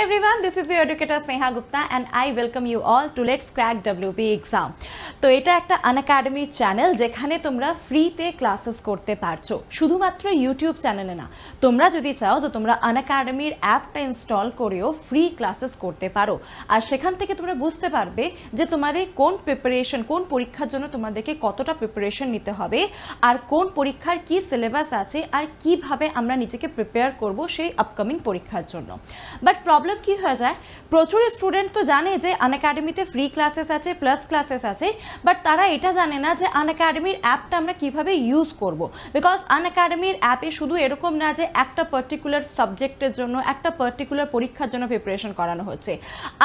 everyone, this is your educator Sneha Gupta and I welcome you all to Let's Crack WB exam. তো এটা একটা Unacademy channel যেখানে তোমরা ফ্রিতে classes করতে পারছো, শুধুমাত্র ইউটিউব চ্যানেলে না। তোমরা যদি চাও তো তোমরা Unacademy অ্যাপটা ইনস্টল করেও ফ্রি ক্লাসেস করতে পারো, আর সেখান থেকে তোমরা বুঝতে পারবে যে তোমাদের কোন প্রিপারেশন, কোন পরীক্ষার জন্য তোমাদেরকে কতটা প্রিপারেশন নিতে হবে, আর কোন পরীক্ষার কি সিলেবাস আছে, আর কিভাবে আমরা নিজেকে প্রিপেয়ার করব সেই আপকামিং পরীক্ষার জন্য। বাট প্রবলেম কি হয়ে যায়, প্রচুর স্টুডেন্ট তো জানে যে আনএকাডেমিতে ফ্রি ক্লাসেস আছে, প্লাস ক্লাসেস আছে, বাট তারা এটা জানে না যে আনএকাডেমির অ্যাপটা আমরা কিভাবে ইউজ করব। বিকজ আনএকাডেমির অ্যাপে শুধু এরকম না যে একটা পার্টিকুলার সাবজেক্টের জন্য, একটা পার্টিকুলার পরীক্ষার জন্য প্রিপারেশন করানো হচ্ছে।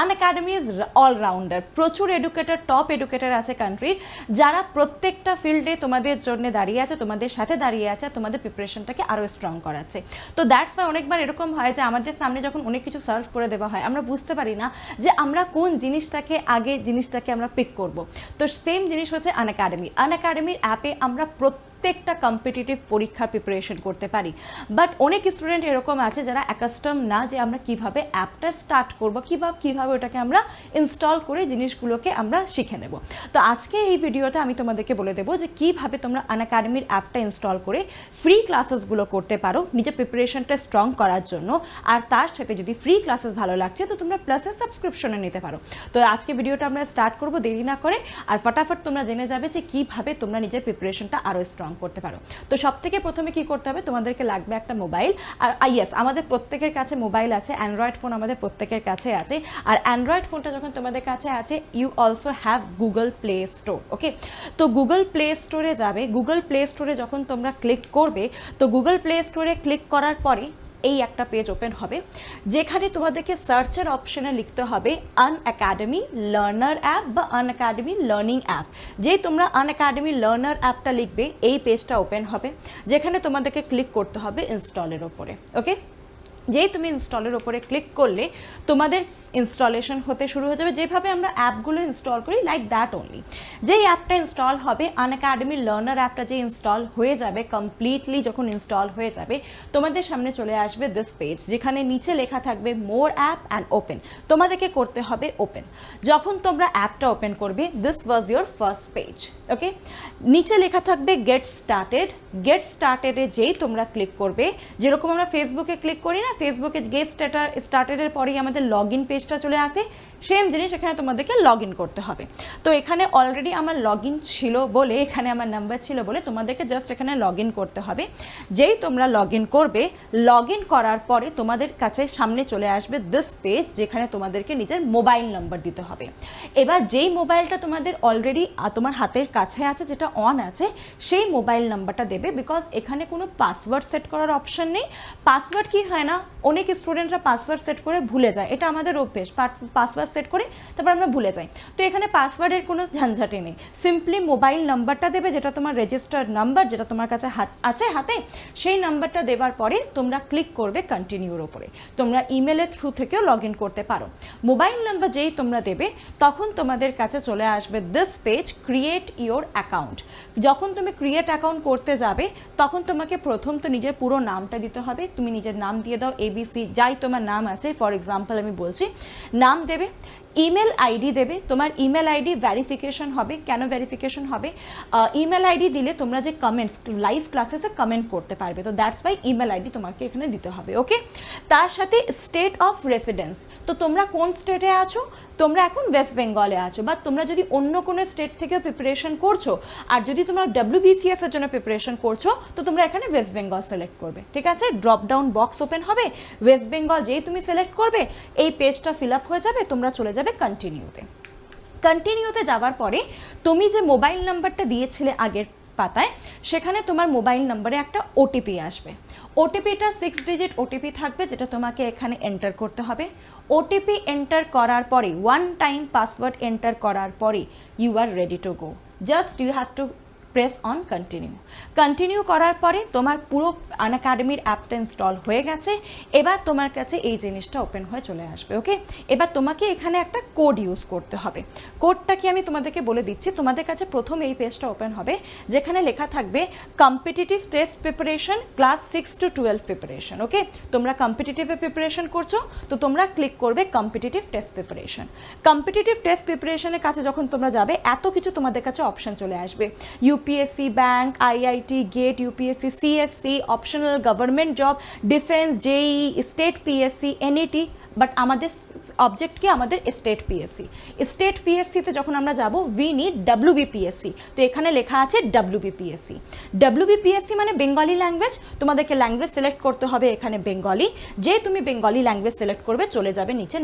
আনএকাডেমি ইজ অলরাউন্ডার, প্রচুর এডুকেটর, টপ এডুকেটর আছে কান্ট্রির, যারা প্রত্যেকটা ফিল্ডে তোমাদের জন্য দাঁড়িয়ে আছে, তোমাদের সাথে দাঁড়িয়ে আছে, তোমাদের প্রিপারেশনটাকে আরও স্ট্রং করাচ্ছে। তো দ্যাটস ওয়াই অনেকবার এরকম হয় যে আমাদের সামনে যখন অনেক কিছু সার্ভ করে দেওয়া হয়, আমরা বুঝতে পারি না যে আমরা কোন জিনিসটাকে আমরা পিক করব। তো সেম জিনিস হচ্ছে আনএকাডেমির অ্যাপে আমরা প্রত্যেকটা কম্পিটিটিভ পরীক্ষার প্রিপারেশন করতে পারি। বাট অনেক স্টুডেন্ট এরকম আছে যারা অ্যাকাস্টম না যে আমরা কিভাবে অ্যাপটা স্টার্ট করব, কিভাবে ওটাকে আমরা ইনস্টল করে জিনিসগুলোকে আমরা শিখে নেব। তো আজকে এই ভিডিওটা আমি তোমাদেরকে বলে দেবো যে কিভাবে তোমরা আনএকাডেমির অ্যাপটা ইনস্টল করে ফ্রি ক্লাসেসগুলো করতে পারো নিজের প্রিপারেশনটা স্ট্রং করার জন্য। আর তার সাথে যদি ফ্রি ক্লাসেস ভালো লাগছে তো তোমরা প্লাসের সাবস্ক্রিপশনে নিতে পারো। তো আজকে ভিডিওটা আমরা স্টার্ট করবো দেরি না করে, আর ফটাফট তোমরা জেনে যাবে যে কিভাবে তোমরা নিজের প্রিপারেশনটা আরও স্ট্রং করতে পারো। তো সব থেকে প্রথমে কি করতে হবে, তোমাদেরকে লাগবে একটা মোবাইল। আর ইয়েস, আমাদের প্রত্যেকের কাছে মোবাইল আছে, অ্যান্ড্রয়েড ফোন আমাদের প্রত্যেকের কাছে আছে। আর অ্যান্ড্রয়েড ফোনটা যখন তোমাদের কাছে আছে, you also have Google Play Store. Okay, তো গুগল প্লে স্টোরে যাবে। গুগল প্লে স্টোরে যখন তোমরা ক্লিক করবে, তো গুগল প্লে স্টোরে ক্লিক করার পরে এই একটা পেজ ওপেন হবে, যেখানে তোমাদেরকে সার্চের অপশনে লিখতে হবে আনএকাডেমি লার্নার অ্যাপ বা আনএকাডেমি লার্নিং অ্যাপ। যেই তোমরা আনএকাডেমি লার্নার অ্যাপটা লিখবে, এই পেজটা ওপেন হবে, যেখানে তোমাদেরকে ক্লিক করতে হবে ইনস্টলের ওপরে। ওকে, যেই তুমি ইনস্টলের ওপরে ক্লিক করলে তোমাদের ইনস্টলেশন হতে শুরু হয়ে যাবে। যেভাবে আমরা অ্যাপগুলো ইনস্টল করি, লাইক দ্যাট অনলি। যেই অ্যাপটা ইনস্টল হবে, আনএকাডেমি লার্নার অ্যাপটা যে ইনস্টল হয়ে যাবে, কমপ্লিটলি যখন ইনস্টল হয়ে যাবে, তোমাদের সামনে চলে আসবে দিস পেজ, যেখানে নিচে লেখা থাকবে মোর অ্যাপ অ্যান্ড ওপেন। তোমাদেরকে করতে হবে ওপেন। যখন তোমরা অ্যাপটা ওপেন করবে, this was your first page. Okay, নিচে লেখা থাকবে গেট স্টার্টেড। গেট স্টার্টেডে যেই তোমরা ক্লিক করবে, যেরকম আমরা ফেসবুকে ক্লিক করি না, ফেসবুকে গেট স্টার্টেডের পরেই আমাদের লগ ইন পেজটা চলে আসে, সেম জিনিস এখানে তোমাদেরকে লগ ইন করতে হবে। তো এখানে অলরেডি আমার লগ ইন ছিল বলে, এখানে আমার নাম্বার ছিল বলে তোমাদেরকে জাস্ট এখানে লগ ইন করতে হবে। যেই তোমরা লগ ইন করবে, লগ ইন করার পরে তোমাদের কাছে সামনে চলে আসবে দিস পেজ, যেখানে তোমাদেরকে নিজের মোবাইল নাম্বার দিতে হবে। এবার যেই মোবাইলটা তোমাদের অলরেডি তোমার হাতের কাছে আছে, যেটা অন আছে, সেই মোবাইল নাম্বারটা দেবে। বিকজ এখানে কোনো পাসওয়ার্ড সেট করার অপশন নেই। পাসওয়ার্ড কি হয় না, অনেক স্টুডেন্টরা পাসওয়ার্ড সেট করে ভুলে যায়, এটা আমাদের অভ্যেস, পাসওয়ার্ড সেট করে তারপর আমরা ভুলে যাই। তো এখানে পাসওয়ার্ডের কোনো ঝঞ্ঝাটে নেই, সিম্পলি মোবাইল নাম্বারটা দেবে, যেটা তোমার রেজিস্টার্ড নাম্বার, যেটা তোমার কাছে আছে হাতে, সেই নাম্বারটা দেওয়ার পরে তোমরা ক্লিক করবে কন্টিনিউর ওপরে। তোমরা ইমেলের থ্রু থেকেও লগ ইন করতে পারো। মোবাইল নাম্বার যেই তোমরা দেবে, তখন তোমাদের কাছে চলে আসবে this page, create your account. যখন তুমি ক্রিয়েট অ্যাকাউন্ট করতে যাবে, তখন তোমাকে প্রথম তো নিজের পুরো নামটা দিতে হবে। তুমি নিজের নাম দিয়ে দাও, ABC যাই তোমার নাম আছে, ফর এক্সাম্পল আমি বলছি, নাম দেবে। ইমেল আইডি দেবে। তোমার ইমেল আইডি ভেরিফিকেশন হবে। কেন ভেরিফিকেশন হবে? ইমেল আইডি দিলে তোমরা যে কমেন্টস, লাইভ ক্লাসেসে কমেন্ট করতে পারবে, তো দ্যাটস ওয়াই ইমেল আইডি তোমাকে এখানে দিতে হবে। ওকে, তার সাথে স্টেট অফ রেসিডেন্স। তো তোমরা কোন স্টেটে আছো? তোমরা এখন ওয়েস্ট বেঙ্গলে আছো, বা তোমরা যদি অন্য কোনো স্টেট থেকেও প্রিপারেশন করছো, আর যদি তোমরা WBCS এর জন্য প্রিপারেশন করছো, তো তোমরা এখানে ওয়েস্ট বেঙ্গল সিলেক্ট করবে। ঠিক আছে, ড্রপ ডাউন বক্স ওপেন হবে, ওয়েস্ট বেঙ্গল যেই তুমি সিলেক্ট করবে, এই পেজটা ফিল আপ হয়ে যাবে, তোমরা চলে যাবে কন্টিনিউতে। কন্টিনিউতে যাওয়ার পরে তুমি যে মোবাইল নাম্বারটা দিয়েছিলে আগের পাতায়, সেখানে তোমার মোবাইল নাম্বারে একটা ওটিপি আসবে। ওটিপিটা 6 ডিজিট ওটিপি থাকবে, যেটা তোমাকে এখানে এন্টার করতে হবে। ওটিপি এন্টার করার পরে, 1 টাইম পাসওয়ার্ড এন্টার করার পরে, you are ready to go. Just you have to press on continue করার পরে তোমার পুরো আনএকাডেমির অ্যাপটা ইনস্টল হয়ে গেছে। এবার তোমার কাছে এই জিনিসটা ওপেন হয়ে চলে আসবে। ওকে, এবার তোমাকে এখানে একটা কোড ইউজ করতে হবে। কোডটা কি আমি তোমাদেরকে বলে দিচ্ছি। তোমাদের কাছে প্রথম এই পেজটা ওপেন হবে যেখানে লেখা থাকবে competitive test preparation class 6 to 12 preparation. Okay, তোমরা কম্পিটিটিভে প্রিপারেশন করছো, তো তোমরা ক্লিক করবে competitive test preparation. Competitive test প্রিপারেশনের কাছে যখন তোমরা যাবে এত কিছু তোমাদের কাছে অপশন চলে আসবে। UPSC, bank, IIT, GATE, UPSC, CSC, optional, government job, defence, JE, state PSC, NET. But আমাদের অবজেক্ট কি, আমাদের স্টেট পিএসসি। স্টেট পিএসসিতে যখন আমরা যাব উই নিড WBPSC, তো এখানে লেখা আছে WBPSC। WBPSC মানে বেঙ্গলি ল্যাঙ্গুয়েজ। তোমাদেরকে ল্যাঙ্গুয়েজ সিলেক্ট করতে হবে এখানে বেঙ্গলি। যে তুমি বেঙ্গলি ল্যাঙ্গুয়েজ সিলেক্ট করবে চলে যাবে নিচে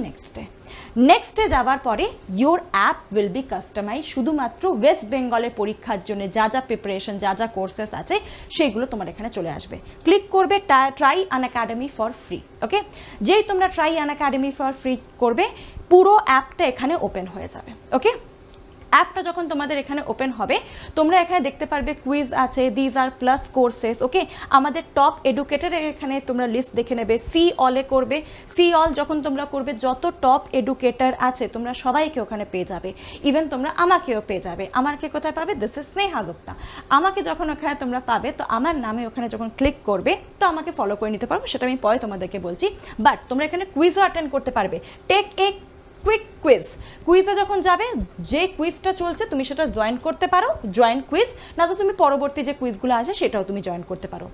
নেক্সটে যাওয়ার পরে your app will be customise. শুধুমাত্র ওয়েস্ট বেঙ্গলের পরীক্ষার জন্য যা যা প্রিপারেশন, যা যা কোর্সেস আছে সেগুলো তোমার এখানে চলে আসবে। ক্লিক করবে ট্রাই আনএকাডেমি ফর ফ্রি। ওকে, যেই তোমরা ট্রাই আনএকাডেমি ফর ফ্রি করবে পুরো অ্যাপটা এখানে ওপেন হয়ে যাবে। ওকে, অ্যাপটা যখন তোমাদের এখানে ওপেন হবে তোমরা এখানে দেখতে পারবে কুইজ আছে, দিজ আর প্লাস কোর্সেস। ওকে, আমাদের টপ এডুকেটারের এখানে তোমরা লিস্ট দেখে নেবে। সি অলে করবে, সি অল যখন তোমরা করবে যত টপ এডুকেটার আছে তোমরা সবাইকে ওখানে পেয়ে যাবে। ইভেন তোমরা আমাকেও পেয়ে যাবে। আমাকে কোথায় পাবে? This is Sneha Gupta. আমাকে যখন ওখানে তোমরা পাবে তো আমার নামে ওখানে যখন ক্লিক করবে তো আমাকে ফলো করে নিতে পারবো, সেটা আমি পরে তোমাদেরকে বলছি। বাট তোমরা এখানে কুইজও অ্যাটেন্ড করতে পারবে। টেক এ কুইজে যখন যাবে যে কুইজটা চলছে তুমি সেটা জয়েন করতে পারো, জয়েন কুইজ, না তো তুমি পরবর্তী যে কুইজগুলো আছে সেটাও তুমি জয়েন করতে পারো।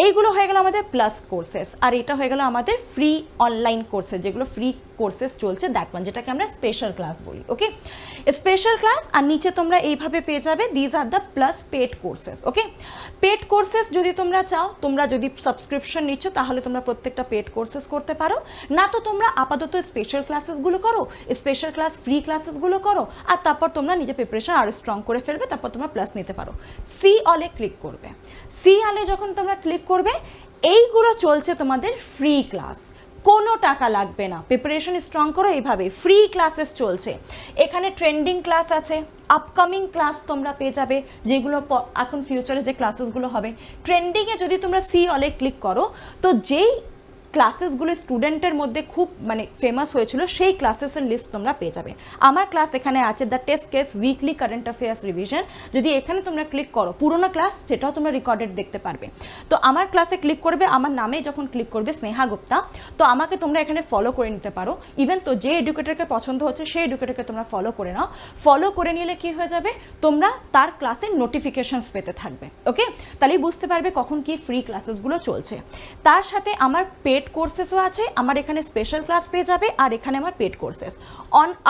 এইগুলো হয়ে গেল আমাদের প্লাস কোর্সেস, আর এটা হয়ে গেল আমাদের ফ্রি অনলাইন কোর্সেস, যেগুলো ফ্রি কোর্সেস চলছে দ্যাট ওয়ান, যেটাকে আমরা স্পেশাল ক্লাস বলি। ওকে, স্পেশাল ক্লাস। আর নিচে তোমরা এইভাবে পেয়ে যাবে these are the plus paid courses. Okay, paid courses যদি তোমরা চাও, তোমরা যদি সাবস্ক্রিপশন নিচ্ছ তাহলে তোমরা প্রত্যেকটা পেড কোর্সেস করতে পারো, না তো তোমরা আপাতত স্পেশাল ক্লাসেসগুলো করো, স্পেশাল ক্লাস ফ্রি ক্লাসেসগুলো করো, আর তারপর তোমরা নিজে প্রিপারেশন আরও স্ট্রং করে ফেলবে, তারপর তোমরা প্লাস নিতে পারো। সি অলে ক্লিক করবে। সি অলে যখন তোমরা ক্লিক করবে এইগুলো চলছে তোমাদের ফ্রি ক্লাস, কোনো টাকা লাগবে না। প্রিপারেশন স্ট্রং করো, এইভাবে ফ্রি ক্লাসেস চলছে। এখানে ট্রেন্ডিং ক্লাস আছে, আপকামিং ক্লাস তোমরা পেয়ে যাবে, যেগুলো এখন ফিউচারে যে ক্লাসেসগুলো হবে। ট্রেন্ডিংয়ে যদি তোমরা সি অলে ক্লিক করো তো যেই ক্লাসেসগুলো স্টুডেন্টের মধ্যে খুব ফেমাস হয়েছিল সেই ক্লাসেসের লিস্ট তোমরা পেয়ে যাবে। আমার ক্লাস এখানে আছে the test case weekly current affairs revision. যদি এখানে তোমরা ক্লিক করো পুরোনো ক্লাস সেটাও তোমরা রেকর্ডেড দেখতে পারবে। তো আমার ক্লাসে ক্লিক করবে, আমার নামে যখন ক্লিক করবে স্নেহা গুপ্তা, তো আমাকে তোমরা এখানে ফলো করে নিতে পারো। ইভেন তো যে এডুকেটরকে পছন্দ হচ্ছে সেই এডুকেটরকে তোমরা ফলো করে নাও। ফলো করে নিলে কি হয়ে যাবে, তোমরা তার ক্লাসের নোটিফিকেশনস পেতে থাকবে। ওকে, তাহলেই বুঝতে পারবে কখন কি ফ্রি ক্লাসেসগুলো চলছে। তার সাথে আমার পেড কোর্সেসও আছে, আমার এখানে স্পেশাল ক্লাস পেয়ে যাবে, আর এখানে আমার পেড কোর্সেস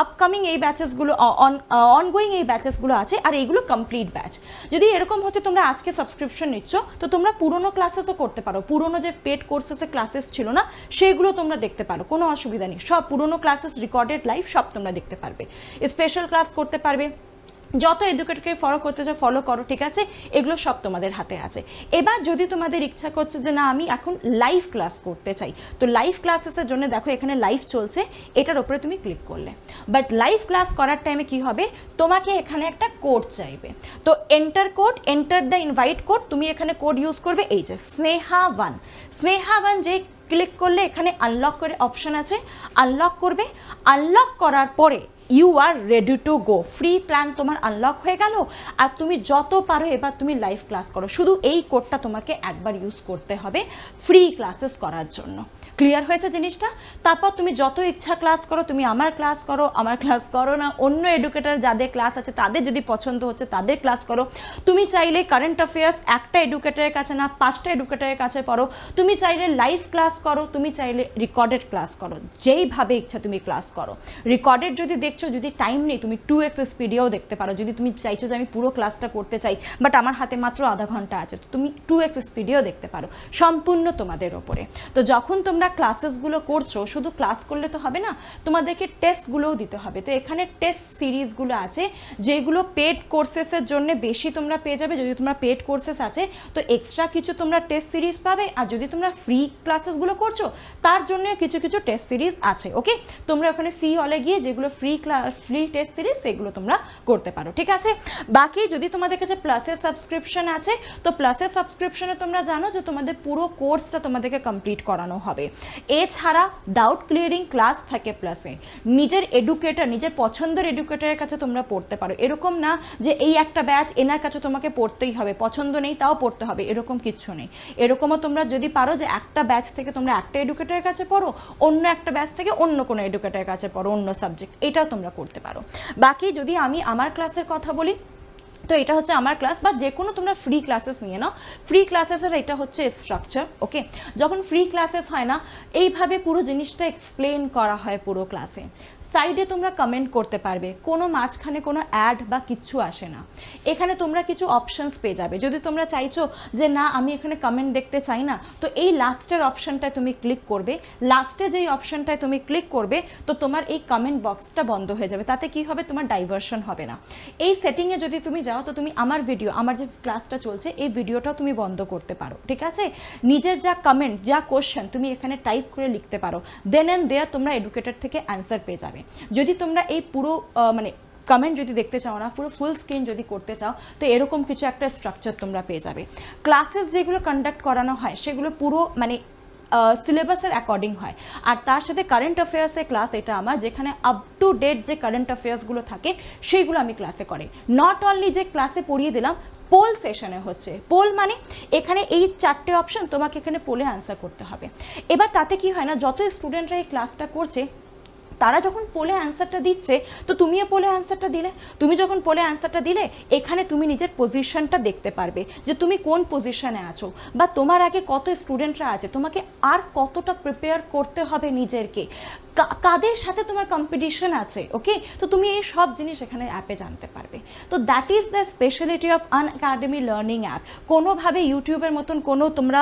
আপকামিং এই ব্যাচেসগুলো অনগোয়িং এই ব্যাচেসগুলো আছে, আর এইগুলো কমপ্লিট ব্যাচ। যদি এরকম হচ্ছে তোমরা আজকে সাবস্ক্রিপশন নিচ্ছ তো তোমরা পুরোনো ক্লাসেসও করতে পারো, পুরোনো যে পেড কোর্সেসের ক্লাসেস ছিল না সেগুলো তোমরা দেখতে পারো, কোনো অসুবিধা নেই। সব পুরোনো ক্লাসেস রেকর্ডেড লাইভ সব তোমরা দেখতে পারবে। স্পেশাল ক্লাস করতে পারবে, যত এডুকেটরকে ফলো করতে চাও ফলো করো, ঠিক আছে, এগুলো সব তোমাদের হাতে আছে। এবার যদি তোমাদের ইচ্ছা করছে যে না আমি এখন লাইভ ক্লাস করতে চাই, তো লাইভ ক্লাসেসের জন্য দেখো এখানে লাইভ চলছে, এটার উপরে তুমি ক্লিক করলে। বাট লাইভ ক্লাস করার টাইমে কি হবে, তোমাকে এখানে একটা কোড চাইবে। তো enter code, enter the invite code, তুমি এখানে কোড ইউজ করবে, এই যে স্নেহা1 যে ক্লিক করলে এখানে আনলক করে অপশন আছে, আনলক করবে। আনলক করার পরে you are ready to go, free plan তোমার আনলক হয়ে গেল। আর তুমি যত পারো এবার তুমি লাইভ ক্লাস করো, শুধু এই কোডটা তোমাকে একবার ইউজ করতে হবে ফ্রি ক্লাসেস করার জন্য। ক্লিয়ার হয়েছে জিনিসটা? তারপর তুমি যত ইচ্ছা ক্লাস করো, তুমি আমার ক্লাস করো না, অন্য এডুকেটর যাদের ক্লাস আছে তাদের যদি পছন্দ হচ্ছে তাদের ক্লাস করো। তুমি চাইলে কারেন্ট অ্যাফেয়ার্স একটা এডুকেটরের কাছে না 5টা এডুকেটরের কাছে পড়ো, তুমি চাইলে লাইভ ক্লাস করো, তুমি চাইলে রেকর্ডেড ক্লাস করো, যেইভাবে ইচ্ছা তুমি ক্লাস করো। রেকর্ডেড যদি দেখছো, যদি টাইম নেই তুমি 2x স্পিডেও দেখতে পারো। যদি তুমি চাইছো যে আমি পুরো ক্লাসটা করতে চাই বাট আমার হাতে মাত্র আধা ঘন্টা আছে, তো তুমি 2x স্পিডেও দেখতে পারো, সম্পূর্ণ তোমাদের ওপরে। তো যখন তোমরা তোমরা ক্লাসেসগুলো করছো, শুধু ক্লাস করলে তো হবে না, তোমাদেরকে টেস্টগুলোও দিতে হবে। তো এখানে টেস্ট সিরিজগুলো আছে যেগুলো পেড কোর্সেসের জন্য বেশি তোমরা পেয়ে যাবে। যদি তোমরা পেড কোর্সেস আছে তো এক্সট্রা কিছু তোমরা টেস্ট সিরিজ পাবে, আর যদি তোমরা ফ্রি ক্লাসেসগুলো করছো তার জন্য কিছু কিছু টেস্ট সিরিজ আছে। ওকে, তোমরা ওখানে সি হলে গিয়ে যেগুলো ফ্রি টেস্ট সিরিজ সেগুলো তোমরা করতে পারো, ঠিক আছে। বাকি যদি তোমাদের কাছে প্লাসের সাবস্ক্রিপশন আছে তো প্লাসের সাবস্ক্রিপশনে তোমরা জানো যে তোমাদের পুরো কোর্সটা তোমাদেরকে কমপ্লিট করানো হবে। এছাড়া ডাউট ক্লিয়ারিং ক্লাস থাকে প্লাসে, নিজের এডুকেটর, নিজের পছন্দের এডুকেটরের কাছে তোমরা পড়তে পারো। এরকম না যে এই একটা ব্যাচ এনার কাছে তোমাকে পড়তেই হবে, পছন্দ নেই তাও পড়তে হবে, এরকম কিচ্ছু নেই। এরকমও তোমরা যদি পারো যে একটা ব্যাচ থেকে তোমরা একটা এডুকেটরের কাছে পড়ো, অন্য একটা ব্যাচ থেকে অন্য কোনো এডুকেটরের কাছে পড়ো অন্য সাবজেক্ট, এটাও তোমরা করতে পারো। বাকি যদি আমি আমার ক্লাসের কথা বলি তো এটা হচ্ছে আমার ক্লাস, বা যে কোনো তোমরা ফ্রি ক্লাসেস নিয়ে নাও। ফ্রি ক্লাসেসের এটা হচ্ছে স্ট্রাকচার। ওকে, যখন ফ্রি ক্লাসেস হয় না এইভাবে পুরো জিনিসটা এক্সপ্লেন করা হয় পুরো ক্লাসে। সাইডে তোমরা কমেন্ট করতে পারবে, কোনো মাঝখানে কোনো অ্যাড বা কিচ্ছু আসে না। এখানে তোমরা কিছু অপশনস পেয়ে যাবে। যদি তোমরা চাইছো যে না আমি এখানে কমেন্ট দেখতে চাই না, তো এই লাস্টের অপশনটায় তুমি ক্লিক করবে। লাস্টে যেই অপশনটায় তুমি ক্লিক করবে তো তোমার এই কমেন্ট বক্সটা বন্ধ হয়ে যাবে। তাতে কি হবে, তোমার ডাইভারশন হবে না। এই সেটিংয়ে যদি তুমি যাও তো তুমি আমার ভিডিও, আমার যে ক্লাসটা চলছে এই ভিডিওটাও তুমি বন্ধ করতে পারো, ঠিক আছে। নিজের যা কমেন্ট, যা কোশ্চেন তুমি এখানে টাইপ করে লিখতে পারো, দেন অ্যান্ড দেয়ার তোমরা এডুকেটর থেকে অ্যান্সার পেয়ে যাবে। যদি তোমরা এই পুরো মানে কমেন্ট যদি দেখতে চাও না, পুরো ফুল স্ক্রিন যদি করতে চাও তো এরকম কিছু একটা স্ট্রাকচার তোমরা পেয়ে যাবে। ক্লাসেস যেগুলো কন্ডাক্ট করানো হয় সেগুলো পুরো মানে সিলেবাসের অ্যাকর্ডিং হয়। আর তার সাথে কারেন্ট অ্যাফেয়ার্সের ক্লাস এটা আমার, যেখানে আপ টু ডেট যে কারেন্ট অ্যাফেয়ার্সগুলো থাকে সেইগুলো আমি ক্লাসে করি। নট অনলি যে ক্লাসে পড়িয়ে দিলাম, পোল সেশনে হচ্ছে। পোল মানে এখানে এই 4টে অপশন তোমাকে এখানে পোলে অ্যান্সার করতে হবে। এবার তাতে কি হয় না, যত স্টুডেন্টরা এই ক্লাসটা করছে তারা যখন পোলে অ্যান্সারটা দিচ্ছে তো তুমিও পোলে অ্যান্সারটা দিলে। তুমি যখন পোলে অ্যান্সারটা দিলে এখানে তুমি নিজের পজিশনটা দেখতে পারবে যে তুমি কোন পজিশনে আছো, বা তোমার আগে কত স্টুডেন্টরা আছে, তোমাকে আর কতটা প্রিপেয়ার করতে হবে নিজেকে, কাদের সাথে তোমার কম্পিটিশন আছে। ওকে, তো তুমি এই সব জিনিস এখানে অ্যাপে জানতে পারবে। তো that is the speciality of Unacademy learning app. কোনোভাবে ইউটিউবের মতন কোনো তোমরা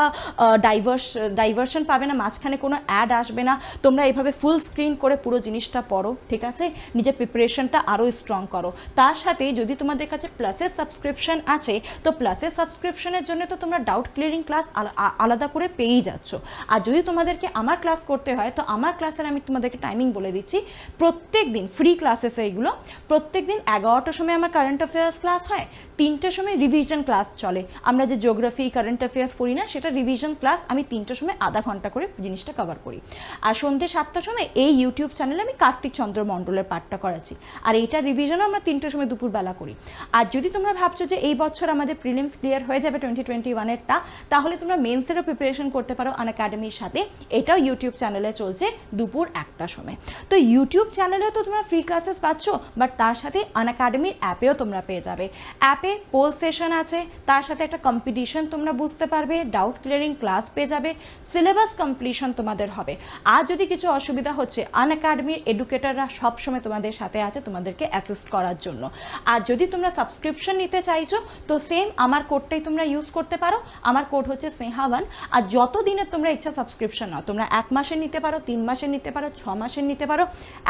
ডাইভারশন পাবে না, মাঝখানে কোনো অ্যাড আসবে না। তোমরা এইভাবে ফুল স্ক্রিন করে পুরো জিনিসটা পড়ো, ঠিক আছে, নিজের প্রিপারেশনটা আরও স্ট্রং করো। তার সাথে যদি তোমাদের কাছে প্লাসের সাবস্ক্রিপশন আছে তো প্লাসের সাবস্ক্রিপশনের জন্য তো তোমরা ডাউট ক্লিয়ারিং ক্লাস আলাদা করে পেয়েই যাচ্ছ। আর যদি তোমাদেরকে আমার ক্লাস করতে হয় তো আমার ক্লাসের আমি তোমাদেরকে টাইমিং বলে দিচ্ছি। প্রত্যেক দিন ফ্রি ক্লাসেস এইগুলো, প্রত্যেক দিন 11টার সময় আমার কারেন্ট অ্যাফেয়ার্স ক্লাস হয়, 3টের সময় রিভিশন ক্লাস চলে। আমরা যে জিওগ্রাফি কারেন্ট অ্যাফেয়ার্স পড়ি না সেটা রিভিশন ক্লাস আমি 3টের সময় আধা ঘন্টা করে জিনিসটা কভার করি। আর সন্ধ্যে 7টার সময় এই ইউটিউব চ্যানেলে আমি কার্তিক চন্দ্র মণ্ডলের পাঠটা করাচ্ছি, আর এইটা রিভিশনও আমরা 3টের সময় দুপুরবেলা করি। আর যদি তোমরা ভাবছো যে এই বছর আমাদের প্রিলিমস ক্লিয়ার হয়ে যাবে 2021-এরটা, তাহলে তোমরা মেন্সেরও প্রিপারেশন করতে পারো আনএকাডেমির সাথে। এটাও ইউটিউব চ্যানেলে চলছে দুপুর 1টার সময়। তো ইউটিউব চ্যানেলে তো তোমরা ফ্রি ক্লাসেস পাচ্ছ, বাট তার সাথে আনএকাডেমির অ্যাপেও তোমরা পেয়ে যাবে। অ্যাপে পোল সেশন আছে, তার সাথে একটা কম্পিটিশন তোমরা বুঝতে পারবে, ডাউট ক্লিয়ারিং ক্লাস পেয়ে যাবে, সিলেবাস কমপ্লিশন তোমাদের হবে। আর যদি কিছু অসুবিধা হচ্ছে আনএকাডেমির এডুকেটররা সবসময় তোমাদের সাথে আছে তোমাদেরকে অ্যাসিস্ট করার জন্য। আর যদি তোমরা সাবস্ক্রিপশন নিতে চাইছো তো সেম আমার কোডটাই তোমরা ইউজ করতে পারো। আমার কোড হচ্ছে স্নেহা1। আর যত দিনের তোমরা ইচ্ছা সাবস্ক্রিপশন নাও, তোমরা 1 মাসের নিতে পারো, 3 মাসের নিতে পারো, 6 মাসের নিতে পারো,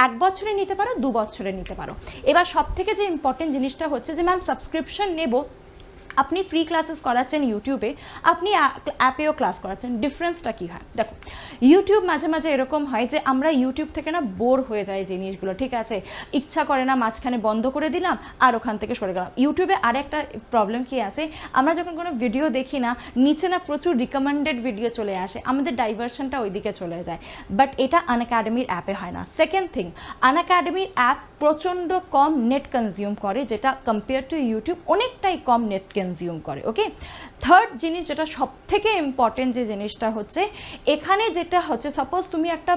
1 বছরের নিতে পারো, 2 বছরের নিতে পারো। এবার সব থেকে যে ইম্পর্টেন্ট জিনিসটা হচ্ছে যে ম্যাম সাবস্ক্রিপশন নেব, আপনি ফ্রি ক্লাসেস করাচ্ছেন ইউটিউবে, আপনি অ্যাপেও ক্লাস করাচ্ছেন, ডিফারেন্সটা কী হয় দেখো। ইউটিউব মাঝে মাঝে এরকম হয় যে আমরা ইউটিউব থেকে না বোর হয়ে যায় জিনিসগুলো, ঠিক আছে, ইচ্ছা করে না, মাঝখানে বন্ধ করে দিলাম আর ওখান থেকে সরে গেলাম। ইউটিউবে আরেকটা প্রবলেম কি আছে, আমরা যখন কোনো ভিডিও দেখি না নিচে না প্রচুর রিকমেন্ডেড ভিডিও চলে আসে, আমাদের ডাইভারশনটা ওইদিকে চলে যায়। বাট এটা আনএকাডেমির অ্যাপে হয় না। সেকেন্ড থিং, আনএকাডেমির অ্যাপ প্রচণ্ড কম নেট কনজিউম করে, যেটা কম্পেয়ার টু ইউটিউব অনেকটাই কম নেট কনজিউম করে। ওকে, থার্ড জিনিস যেটা সব থেকে ইম্পর্টেন্ট যে জিনিসটা হচ্ছে, এখানে যেটা হচ্ছে সাপোজ তুমি একটা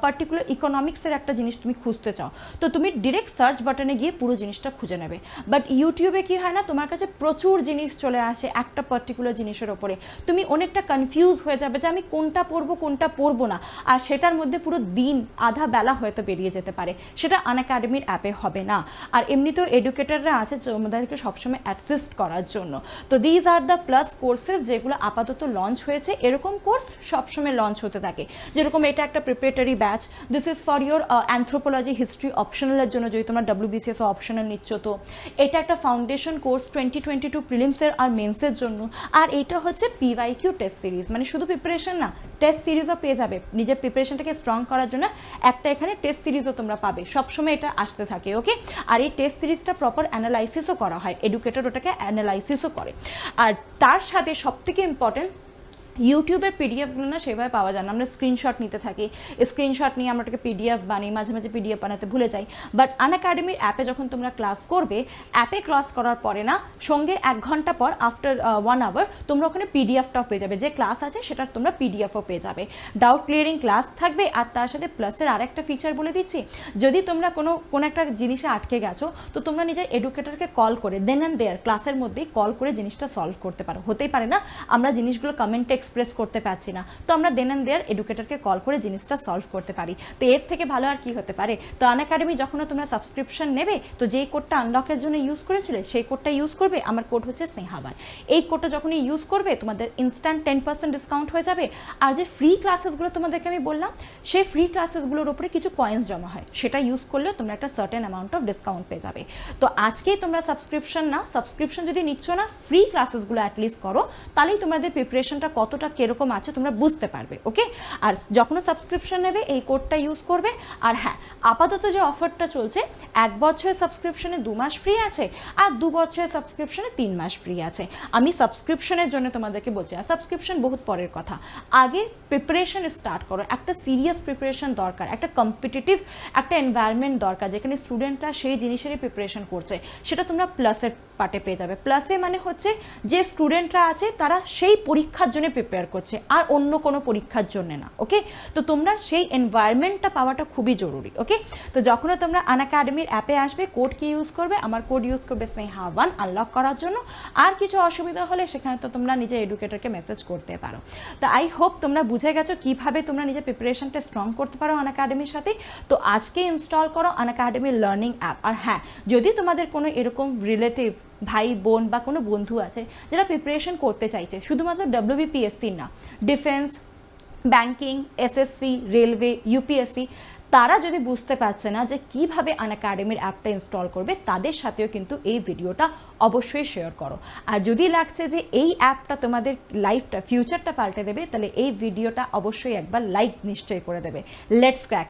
পার্টিকুলার ইকোনমিক্সের একটা জিনিস তুমি খুঁজতে চাও, তো তুমি ডিরেক্ট সার্চ বাটনে গিয়ে পুরো জিনিসটা খুঁজে নেবে। বাট ইউটিউবে কি হয় না, তোমার কাছে প্রচুর জিনিস চলে আসে একটা পার্টিকুলার জিনিসের ওপরে, তুমি অনেকটা কনফিউজ হয়ে যাবে যে আমি কোনটা পড়বো কোনটা পড়বো না, আর সেটার মধ্যে পুরো দিন আধা বেলা হয়তো বেরিয়ে যেতে পারে। সেটা আনএকাডেমির অ্যাপে হবে না। আর এমনিতেও এডুকেটররা আছে তোমাদেরকে সবসময় অ্যাসিস্ট করার জন্য। তো these are the plus plus courses যেগুলো আপাতত লঞ্চ হয়েছে, এরকম কোর্স সবসময় লঞ্চ হতে থাকে। যেরকম এটা একটা preparatory batch, this is for your anthropology history অপশনালের জন্য, যদি তোমরা WBCS অপশনাল নিচ্ছ তো এটা একটা ফাউন্ডেশন কোর্স 2022 প্রিলিমসের আর মেন্সের জন্য। আর এটা হচ্ছে PYQ টেস্ট সিরিজ, মানে শুধু প্রিপারেশন না, টেস্ট সিরিজও পেয়ে যাবে। নিজের প্রিপারেশনটাকে স্ট্রং করার জন্য একটা এখানে টেস্ট সিরিজও তোমরা পাবে, সবসময় এটা আসতে থাকে। ওকে, আর এই টেস্ট সিরিজটা প্রপার অ্যানালাইসিসও করা হয়, এডুকেটর ওটাকে অ্যানালাইসিসও করে। আর তার সাথে সবথেকে ইম্পর্টেন্ট, ইউটিউবের পিডিএফগুলো না সেভাবে পাওয়া যায় না, আমরা স্ক্রিনশট নিতে থাকি, স্ক্রিনশট নিয়ে আমরা ওটাকে পিডিএফ বানাই, মাঝে মাঝে পিডিএফ বানাতে ভুলে যাই। বাট আনএকাডেমির অ্যাপে যখন তোমরা ক্লাস করবে, অ্যাপে ক্লাস করার পরে না সঙ্গে 1 ঘন্টা পর আফটার 1 আওয়ার তোমরা ওখানে পিডিএফটাও পেয়ে যাবে, যে ক্লাস আছে সেটার তোমরা পিডিএফও পেয়ে যাবে। ডাউট ক্লিয়ারিং ক্লাস থাকবে। আর তার সাথে প্লাসের আরেকটা ফিচার বলে দিচ্ছি, যদি তোমরা কোনো একটা জিনিসে আটকে গেছো, তো তোমরা নিজের এডুকেটরকে কল করে দেন অ্যান্ড দেয়ার ক্লাসের মধ্যেই কল করে জিনিসটা সলভ করতে পারো। হতেই পারে না আমরা জিনিসগুলো কমেন্টে এক্সপ্রেস করতে পারছি না, তো আমরা দেন অ্যান্ড দেয়ার এডুকেটরকে কল করে জিনিসটা সলভ করতে পারি। তো এর থেকে ভালো আর কি হতে পারে। তো আনএকাডেমি যখন তোমরা সাবস্ক্রিপশন নেবে, তো যেই কোডটা আনলকের জন্য ইউজ করেছিলে সেই কোডটা ইউজ করবে, আমার কোড হচ্ছে স্নেহাবান। এই কোডটা যখনই ইউজ করবে তোমাদের ইনস্ট্যান্ট 10% ডিসকাউন্ট হয়ে যাবে। আর যে ফ্রি ক্লাসেসগুলো তোমাদেরকে আমি বললাম, সেই ফ্রি ক্লাসেসগুলোর উপরে কিছু কয়েন্স জমা হয়, সেটা ইউজ করলেও তোমরা একটা সার্টেন অ্যামাউন্ট অফ ডিসকাউন্ট পেয়ে যাবে। তো আজকেই তোমরা সাবস্ক্রিপশন যদি নিচ্ছ না, ফ্রি ক্লাসেসগুলো অ্যাটলিস্ট করো, তাহলেই তোমাদের প্রিপারেশনটা কতটা কিরকম আছে তোমরা বুঝতে পারবে। ওকে, আর যখন সাবস্ক্রিপশন নেবে এই কোডটা ইউজ করবে। আর হ্যাঁ, আপাতত যে অফারটা চলছে, 1 বছরের সাবস্ক্রিপশনে 2 মাস ফ্রি আছে, আর 2 বছরের সাবস্ক্রিপশনে 3 মাস ফ্রি আছে। আমি সাবস্ক্রিপশনের জন্য তোমাদেরকে বলছি, আর সাবস্ক্রিপশন বহুত পরের কথা, আগে প্রিপারেশন স্টার্ট করো। একটা সিরিয়াস প্রিপারেশন দরকার, একটা কম্পিটিটিভ একটা এনভায়রনমেন্ট দরকার, যেখানে স্টুডেন্টরা সেই জিনিসেরই প্রিপারেশন করছে, সেটা তোমরা প্লাসের পার্টে পেয়ে যাবে। প্লাসে মানে হচ্ছে যে স্টুডেন্টরা আছে তারা সেই পরীক্ষার জন্য প্রিপেয়ার করছে, আর অন্য কোনো পরীক্ষার জন্য না। ওকে, তো তোমরা সেই এনভায়রনমেন্টটা পাওয়াটা খুবই জরুরি। ওকে, তো যখনও তোমরা আনএকাডেমির অ্যাপে আসবে, কোড কি ইউজ করবে, আমার কোড ইউজ করবে স্নেহা1 আনলক করার জন্য। আর কিছু অসুবিধা হলে সেখানে তো তোমরা নিজের এডুকেটরকে মেসেজ করতে পারো। তো আই হোপ তোমরা বুঝে গেছো কিভাবে তোমরা নিজের প্রিপারেশনটা স্ট্রং করতে পারো আনএকাডেমির সাথে। তো আজকে ইনস্টল করো আনএকাডেমির লার্নিং অ্যাপ। আর হ্যাঁ, যদি তোমাদের কোনো এরকম রিলেটিভ, ভাই বোন বা কোনো বন্ধু আছে যারা প্রিপারেশন করতে চাইছে, শুধুমাত্র WBPSC না, defence, banking, SSC, railway, UPSC, তারা যদি বুঝতে পারছে না যে কিভাবে আনএকাডেমির অ্যাপটা ইনস্টল করবে, তাদের সাথেও কিন্তু এই ভিডিওটা অবশ্যই শেয়ার করো। আর যদি লাগছে যে এই অ্যাপটা তোমাদের লাইফটা, ফিউচারটা পাল্টে দেবে, তাহলে এই ভিডিওটা অবশ্যই একবার লাইক নিশ্চয়ই করে দেবে। Let's crack.